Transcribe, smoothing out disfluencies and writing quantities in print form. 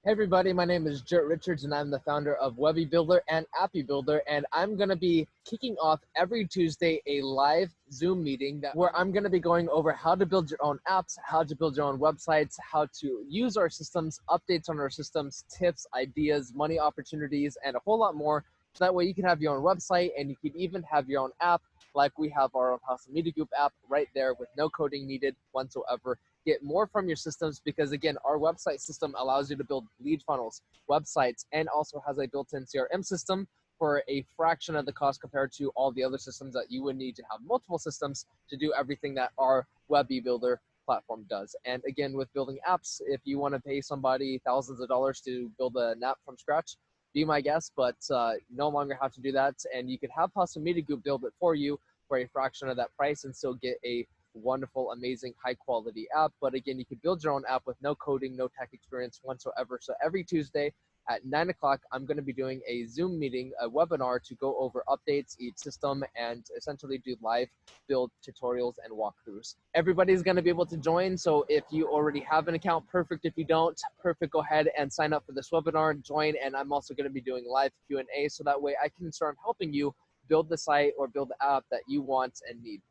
Hey everybody, my name is Jert Richards and I'm the founder of Webebuilder and Appebuilder, and I'm going to be kicking off every Tuesday a live Zoom meeting where I'm going to be going over how to build your own apps, how to build your own websites, how to use our systems, updates on our systems, tips, ideas, money opportunities, and a whole lot more. So that way you can have your own website and you can even have your own app, like we have our own House Media Group app right there with no coding needed whatsoever. Get more from your systems because, again, our website system allows you to build lead funnels, websites, and also has a built-in CRM system for a fraction of the cost compared to all the other systems that you would need to have multiple systems to do everything that our Webebuilder platform does. And again, with building apps, if you want to pay somebody thousands of dollars to build an app from scratch, be my guest, but no longer have to do that. And you could have House Media Group build it for you for a fraction of that price and still get a wonderful, amazing, high quality app. But again, you can build your own app with no coding, no tech experience whatsoever. So every Tuesday at 9 o'clock, I'm going to be doing a Zoom meeting, a webinar to go over updates, each system, and essentially do live build tutorials and walkthroughs. Everybody's going to be able to join. So if you already have an account, perfect. If you don't, perfect. Go ahead and sign up for this webinar, join. And I'm also going to be doing live Q&A so that way I can start helping you build the site or build the app that you want and need.